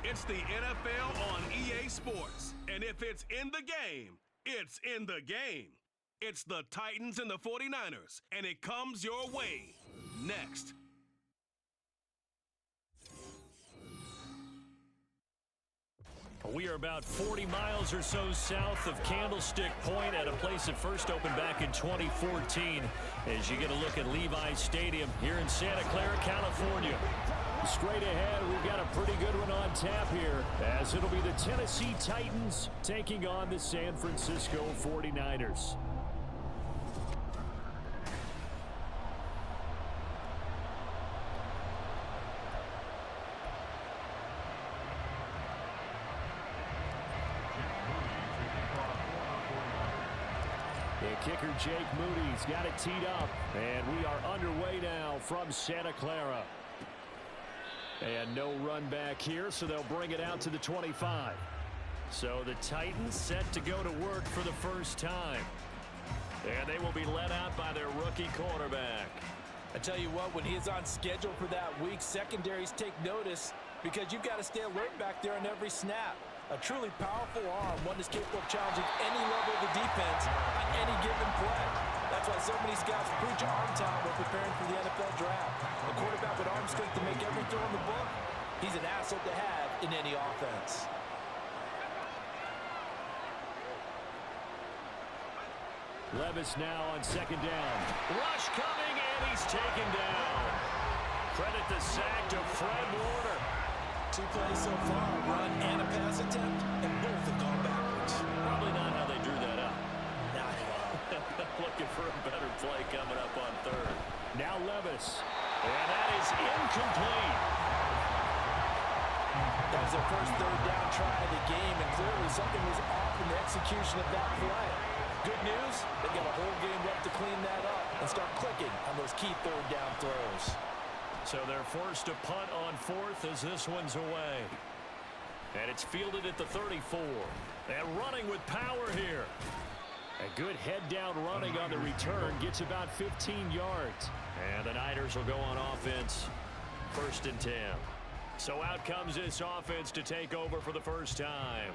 It's the NFL on EA Sports. And if it's in the game, it's in the game. It's the Titans and the 49ers, and it comes your way next. We are about 40 miles or so south of Candlestick Point at a place that first opened back in 2014 as you get a look at Levi's Stadium here in Santa Clara, California. Straight ahead, we've got a pretty good one on tap here as it'll be the Tennessee Titans taking on the San Francisco 49ers. The kicker, Jake Moody's got it teed up, and we are underway now from Santa Clara. And no run back here, so they'll bring it out to the 25. So the Titans set to go to work for the first time. And they will be led out by their rookie quarterback. I tell you what, when he is on schedule for that week, secondaries take notice because you've got to stay alert back there on every snap. A truly powerful arm, one that's capable of challenging any level of the defense on any given play. That's why so many scouts preach arm talent when preparing for the NFL draft. A quarterback with arm strength to make every throw in the book, he's an asset to have in any offense. Levis now on second down. Rush coming, and he's taken down. Credit the sack to Fred Warner. 2 plays so far, a run and a pass attempt, and both have gone backwards. Probably not how they drew that up. Not at all. Looking for a better play coming up on third. Now Levis, and that is incomplete. That was their first third down try of the game, and clearly something was off in the execution of that play. Good news, they've got a whole game left to clean that up and start clicking on those key third down throws. So they're forced to punt on fourth as this one's away. And it's fielded at the 34. And running with power here. A good head-down running on the return. Gets about 15 yards. And the Niners will go on offense. 1st and 10. So out comes this offense to take over for the first time.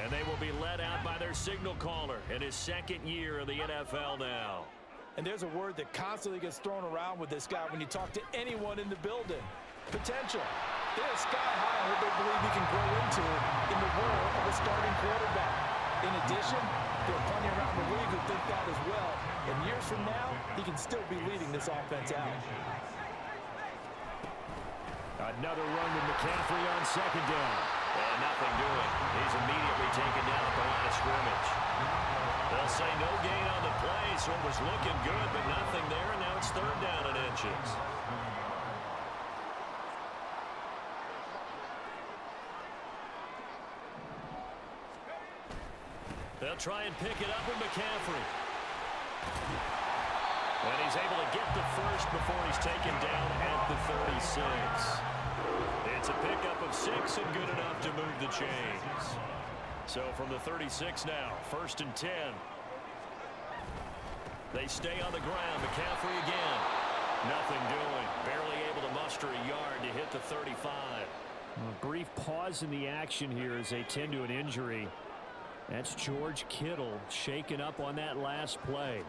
And they will be led out by their signal caller in his 2nd year of the NFL now. And there's a word that constantly gets thrown around with this guy when you talk to anyone in the building. Potential. They're sky high on what they believe he can grow into in the role of a starting quarterback. In addition, there are plenty around the league who think that as well. And years from now, he can still be leading this offense out. Another run with McCaffrey on second down. And nothing doing. He's immediately taken down at the line of scrimmage. They'll say no gain on the play, so it was looking good, but nothing there, and now it's 3rd down and inches. They'll try and pick it up with McCaffrey. And he's able to get the first before he's taken down at the 36. It's a pickup of 6 and good enough to move the chains. So from the 36 now, 1st and 10. They stay on the ground. McCaffrey again. Nothing doing. Barely able to muster a yard to hit the 35. A brief pause in the action here as they tend to an injury. That's George Kittle shaken up on that last play.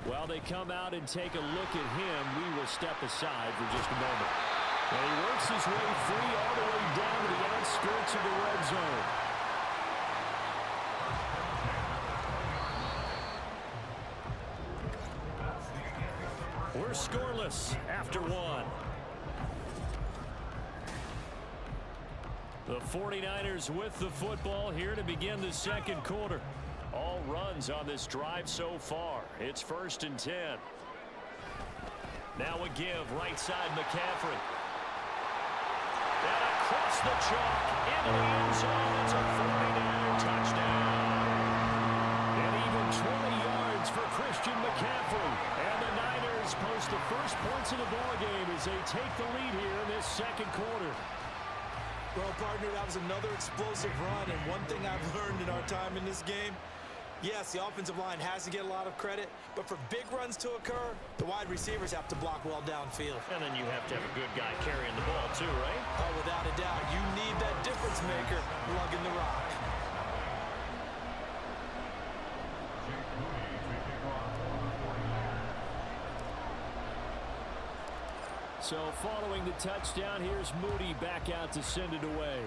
While they come out and take a look at him, we will step aside for just a moment. And he works his way free all the way down to the outskirts of the red zone. We're scoreless after 1. The 49ers with the football here to begin the 2nd quarter. All runs on this drive so far. It's 1st and 10. Now a give, right side McCaffrey. And across the chalk, into the end zone. It's a 49er touchdown. And even 20 yards for Christian McCaffrey. And the Niners post the first points of the ballgame as they take the lead here in this 2nd quarter. Well, partner, that was another explosive run. And one thing I've learned in our time in this game, Yes, the offensive line has to get a lot of credit, but for big runs to occur, the wide receivers have to block well downfield. And then you have to have a good guy carrying the ball too, right? Oh, without a doubt, you need that difference maker lugging the rock. So following the touchdown, here's Moody back out to send it away.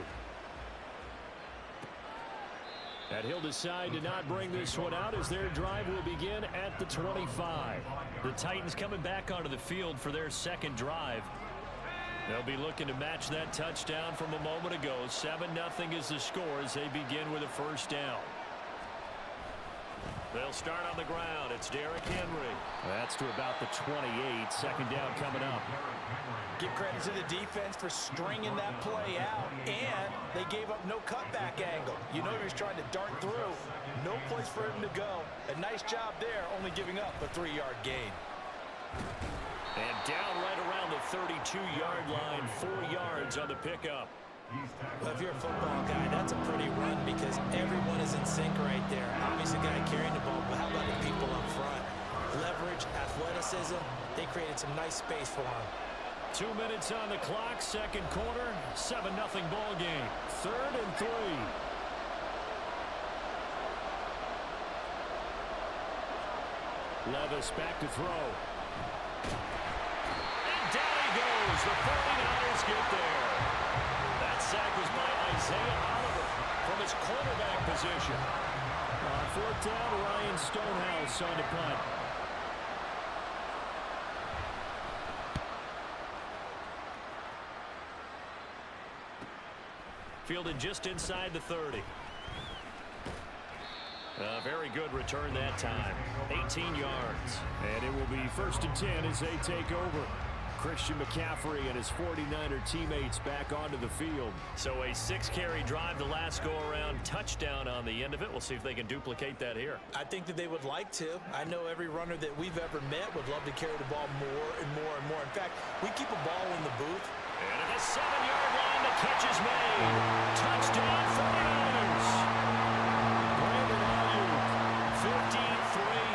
And he'll decide to not bring this one out as their drive will begin at the 25. The Titans coming back onto the field for their second drive. They'll be looking to match that touchdown from a moment ago. 7-0 is the score as they begin with a first down. They'll start on the ground. It's Derrick Henry. That's to about the 28. Second down coming up. Give credit to the defense for stringing that play out, and they gave up no cutback angle. You know he was trying to dart through. No place for him to go. A nice job there, only giving up a 3-yard gain. And down right around the 32-yard line, 4 yards on the pickup. Well, if you're a football guy, that's a pretty run because everyone is in sync right there. Obviously, the guy carrying the ball, but how about the people up front? Leverage, athleticism, they created some nice space for him. 2 minutes on the clock, second quarter, 7-0 ball game. 3rd and 3. Levis back to throw. And down he goes. The 49ers get there. That sack was by Isaiah Oliver from his quarterback position. On 4th down, Ryan Stonehouse on the punt. Fielded just inside the 30. A very good return that time. 18 yards. And it will be 1st and 10 as they take over. Christian McCaffrey and his 49er teammates back onto the field. So a 6-carry drive the last go-around, touchdown on the end of it. We'll see if they can duplicate that here. I think that they would like to. I know every runner that we've ever met would love to carry the ball more and more and more. In fact, we keep a ball in the booth. And at the 7-yard line, the catch is made. Touchdown 49ers. Brandon Ayuk, 53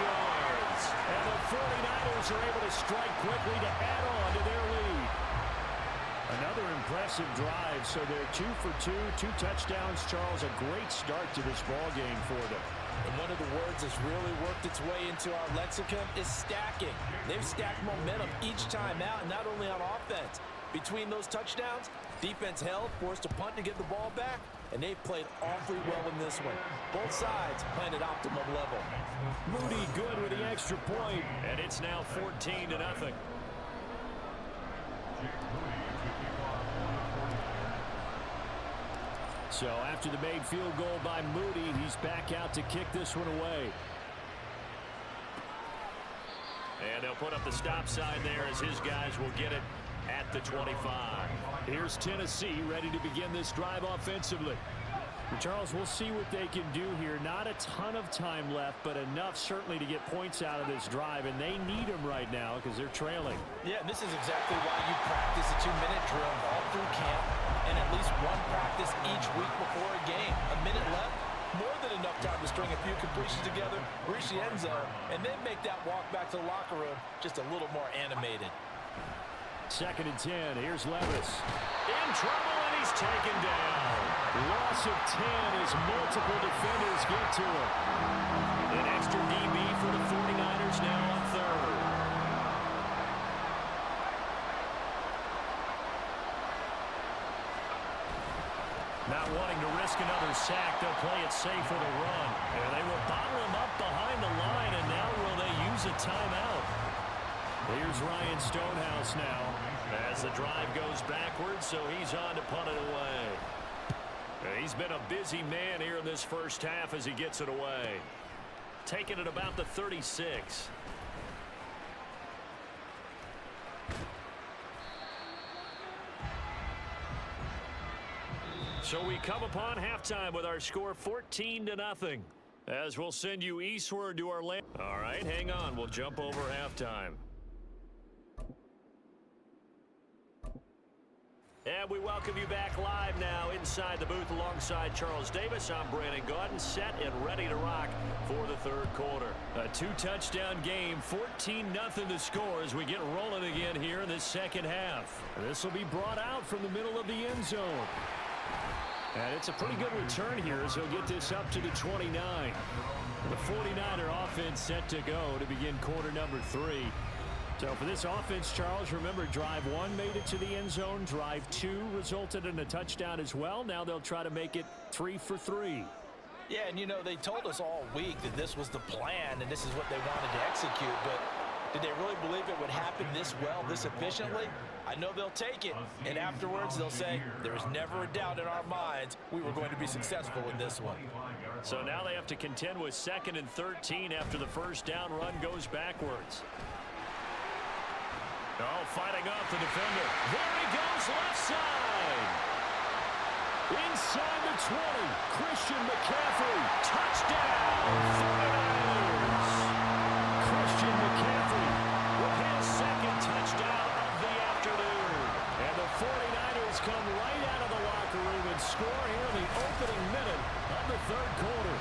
yards. And the 49ers are able to strike quickly to add on to their lead. Another impressive drive. So they're 2 for 2, 2 touchdowns. Charles, a great start to this ball game for them. And one of the words that's really worked its way into our lexicon is stacking. They've stacked momentum each time out, and not only on offense. Between those touchdowns, defense held, forced a punt to get the ball back, and they've played awfully well in this one. Both sides playing at optimum level. Moody good with the extra point, and it's now 14-0. So after the made field goal by Moody, he's back out to kick this one away. And they'll put up the stop sign there as his guys will get it at the 25. Here's Tennessee ready to begin this drive offensively. Charles, we'll see what they can do here. Not a ton of time left, but enough certainly to get points out of this drive, and they need them right now because they're trailing. Yeah, and this is exactly why you practice a 2-minute drill all through camp and at least one practice each week before a game. A minute left, more than enough time to string a few completions together, reach the end zone, and then make that walk back to the locker room just a little more animated. 2nd and 10. Here's Levis. In trouble, and he's taken down. Loss of 10 as multiple defenders get to him. An extra DB for the 49ers now on 3rd. Not wanting to risk another sack, they'll play it safe with a run. And they will bottle him up behind the line, and now will they use a timeout? Here's Ryan Stonehouse now as the drive goes backwards, so he's on to punt it away. He's been a busy man here in this first half as he gets it away. Taking it about the 36. So we come upon halftime with our score 14-0. As we'll send you eastward to our land. All right, hang on. We'll jump over halftime. And we welcome you back live now inside the booth alongside Charles Davis. I'm Brandon Gaudin, set and ready to rock for the third quarter. A two-touchdown game, 14-0 the score as we get rolling again here in this second half. This will be brought out from the middle of the end zone. And it's a pretty good return here as he'll get this up to the 29. The 49er offense set to go to begin quarter number 3. So for this offense, Charles, remember drive 1 made it to the end zone. Drive 2 resulted in a touchdown as well. Now they'll try to make it 3 for 3. Yeah, and you know, they told us all week that this was the plan and this is what they wanted to execute, but did they really believe it would happen this well, this efficiently? I know they'll take it, and afterwards they'll say, there was never a doubt in our minds we were going to be successful in this one. So now they have to contend with 2nd and 13 after the first down run goes backwards. Oh, fighting off the defender. There he goes, left side. Inside the 20, Christian McCaffrey. Touchdown, 49ers. Christian McCaffrey with his second touchdown of the afternoon. And the 49ers come right out of the locker room and score here in the opening minute of the third quarter.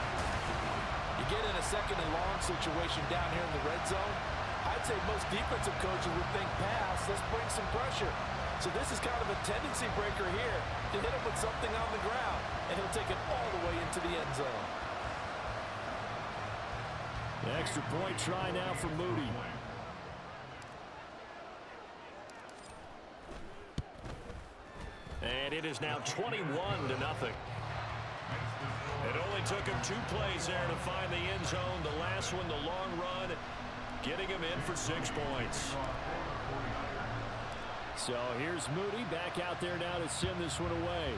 You get in a second and long situation down here in the red zone, I'd say most defensive coaches would think pass, let's bring some pressure. So this is kind of a tendency breaker here to hit him with something on the ground, and he'll take it all the way into the end zone. The extra point try now for Moody. And it is now 21-0. It only took him 2 plays there to find the end zone. The last one, the long run, getting him in for 6 points. So here's Moody back out there now to send this one away.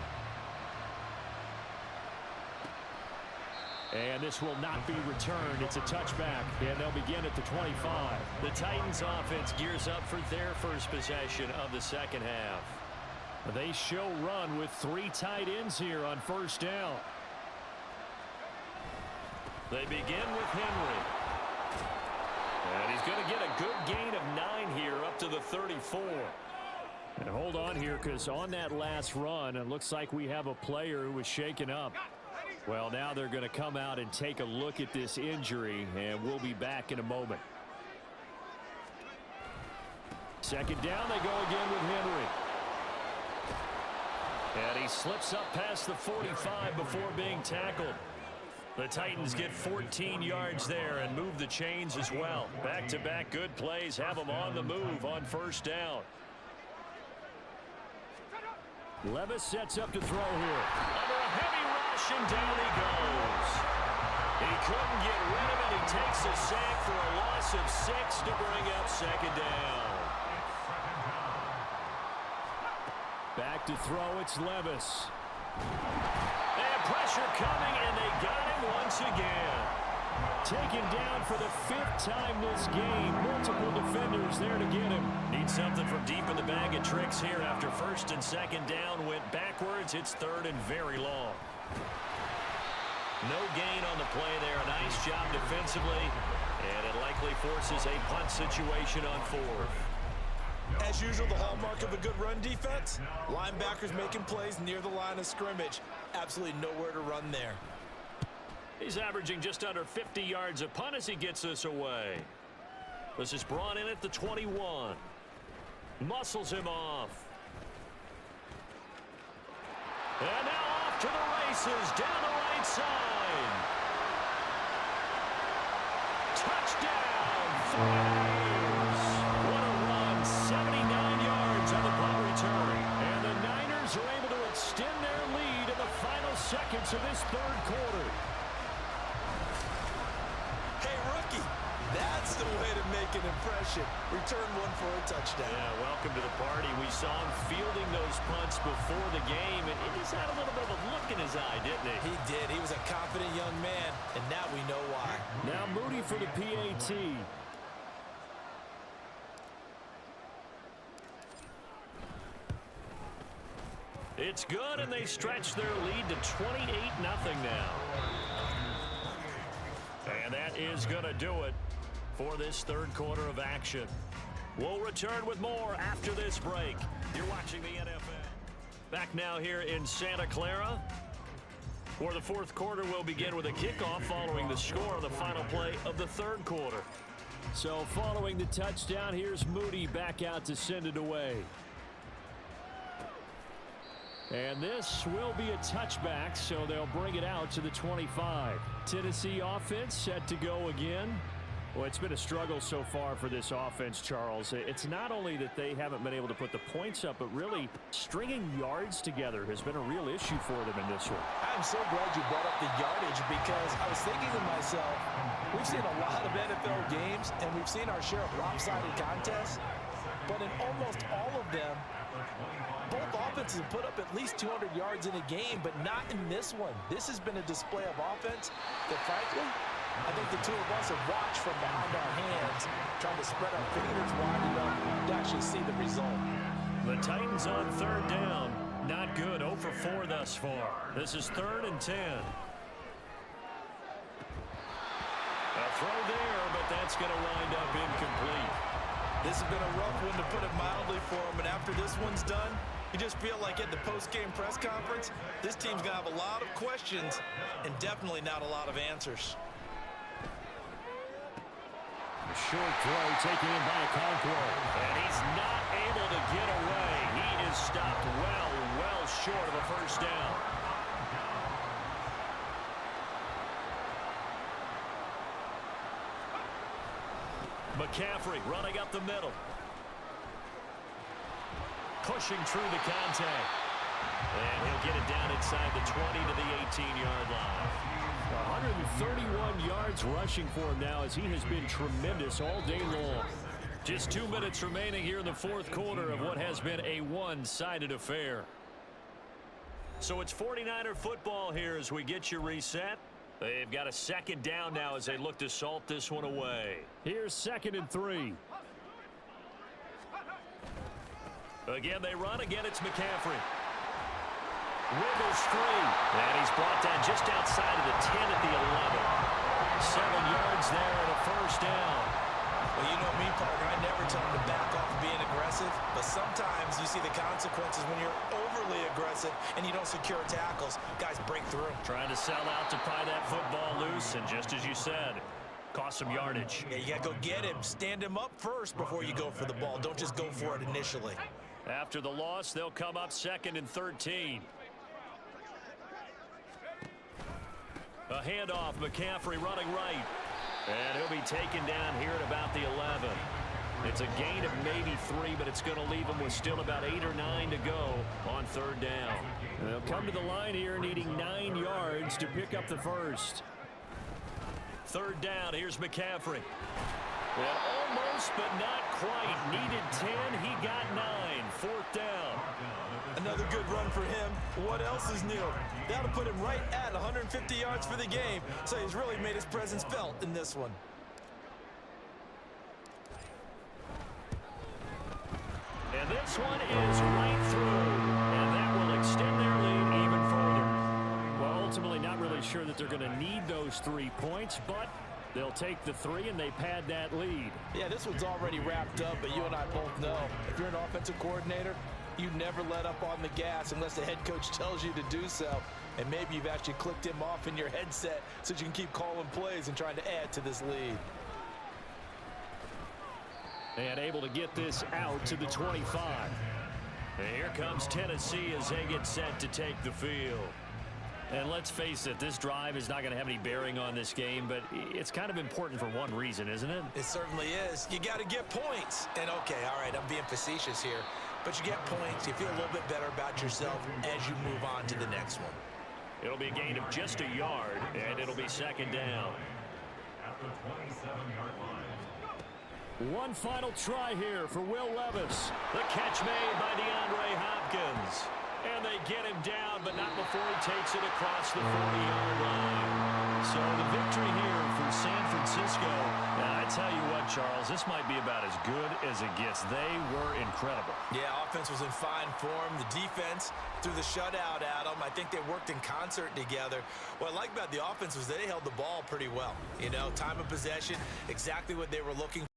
And this will not be returned. It's a touchback, and they'll begin at the 25. The Titans offense gears up for their first possession of the second half. They show run with 3 tight ends here on first down. They begin with Henry. And he's going to get a good gain of 9 here up to the 34. And hold on here, because on that last run, it looks like we have a player who was shaken up. Well, now they're going to come out and take a look at this injury, and we'll be back in a moment. Second down, they go again with Henry. And he slips up past the 45 before being tackled. The Titans get 14 yards there and move the chains as well. Back-to-back good plays have them on the move on first down. Levis sets up to throw here. Under a heavy rush, and down he goes. He couldn't get rid of it. He takes a sack for a loss of 6 to bring up second down. Back to throw, it's Levis. And pressure coming, and they got him once again. Taken down for the 5th time this game. Multiple defenders there to get him. Need something from deep in the bag of tricks here after first and second down went backwards. It's 3rd and very long. No gain on the play there. A nice job defensively, and it likely forces a punt situation on 4th. As usual, the hallmark of a good run defense, linebackers making plays near the line of scrimmage. Absolutely nowhere to run there. He's averaging just under 50 yards a punt as he gets this away. This is brought in at the 21. Muscles him off. And now off to the races down the right side. Touchdown, 49ers. What a run, 79 yards on the punt return. And the Niners are able to extend their lead in the final seconds of this third quarter. Hey, rookie, that's the way to make an impression. Return one for a touchdown. Yeah, welcome to the party. We saw him fielding those punts before the game, and he just had a little bit of a look in his eye, didn't he? He did. He was a confident young man, and now we know why. Now Moody for the PAT. It's good, and they stretch their lead to 28-0 now. And that is going to do it for this third quarter of action. We'll return with more after this break. You're watching the NFL. Back now here in Santa Clara, where the fourth quarter will begin with a kickoff following the score on the final play of the third quarter. So following the touchdown, here's Moody back out to send it away. And this will be a touchback, so they'll bring it out to the 25. Tennessee offense set to go again. Well, it's been a struggle so far for this offense, Charles. It's not only that they haven't been able to put the points up, but really stringing yards together has been a real issue for them in this one. I'm so glad you brought up the yardage because I was thinking to myself, we've seen a lot of NFL games and we've seen our share of lopsided contests, but in almost all of them, both offenses have put up at least 200 yards in a game, but not in this one. This has been a display of offense that, frankly, I think the two of us have watched from behind our hands, trying to spread our fingers wide enough to actually see the result. The Titans on third down. Not good. 0 for 4 thus far. This is 3rd and 10. A throw there, but that's going to wind up incomplete. This has been a rough one, to put it mildly, for him. And after this one's done, you just feel like at the post-game press conference, this team's going to have a lot of questions and definitely not a lot of answers. A short throw taken in by Okonkwo. And he's not able to get away. He is stopped well short of a first down. McCaffrey running up the middle. Pushing through the contact. And he'll get it down inside the 20 to the 18-yard line. 131 yards rushing for him now as he has been tremendous all day long. Just 2 minutes remaining here in the fourth quarter of what has been a one-sided affair. So it's 49er football here as we get you reset. They've got a second down now as they look to salt this one away. Here's 2nd and 3. Again, they run. Again, it's McCaffrey. Wiggles free. And he's brought down just outside of the 10 at the 11. 7 yards there and a first down. Well, you know me, partner. I never tell them to back off being aggressive, but sometimes you see the consequences when you're overly aggressive and you don't secure tackles. Guys break through. Trying to sell out to pry that football loose, and just as you said, cost some yardage. Yeah, you got to go get him. Stand him up first before you go for the ball. Don't just go for it initially. After the loss, they'll come up 2nd and 13. A handoff, McCaffrey running right. And he'll be taken down here at about the 11. It's a gain of maybe 3, but it's going to leave him with still about 8 or 9 to go on third down. And they'll come to the line here needing 9 yards to pick up the first. Third down, here's McCaffrey. Well, almost, but not quite. Needed 10, he got 9. 4th down. Another good run for him. What else is new? That'll put him right at 150 yards for the game, so he's really made his presence felt in this one. And this one is right through, and that will extend their lead even further. Well, ultimately not really sure that they're going to need those 3 points, but they'll take the 3 and they pad that lead. Yeah, this one's already wrapped up, but you and I both know if you're an offensive coordinator, you never let up on the gas unless the head coach tells you to do so. And maybe you've actually clicked him off in your headset so you can keep calling plays and trying to add to this lead. And able to get this out to the 25. And here comes Tennessee as they get set to take the field. And let's face it, this drive is not going to have any bearing on this game, but it's kind of important for one reason, isn't it? It certainly is. You got to get points. And okay, all right, I'm being facetious here, but you get points, you feel a little bit better about yourself as you move on to the next one. It'll be a gain of just a yard, and it'll be 2nd down. At the 27-yard line. One final try here for Will Levis. The catch made by DeAndre Hopkins. And they get him down, but not before he takes it across the 40-yard line. So the victory here for San Francisco. Now, I tell you what, Charles, this might be about as good as it gets. They were incredible. Yeah, offense was in fine form. The defense threw the shutout at them. I think they worked in concert together. What I like about the offense was they held the ball pretty well. You know, time of possession, exactly what they were looking for.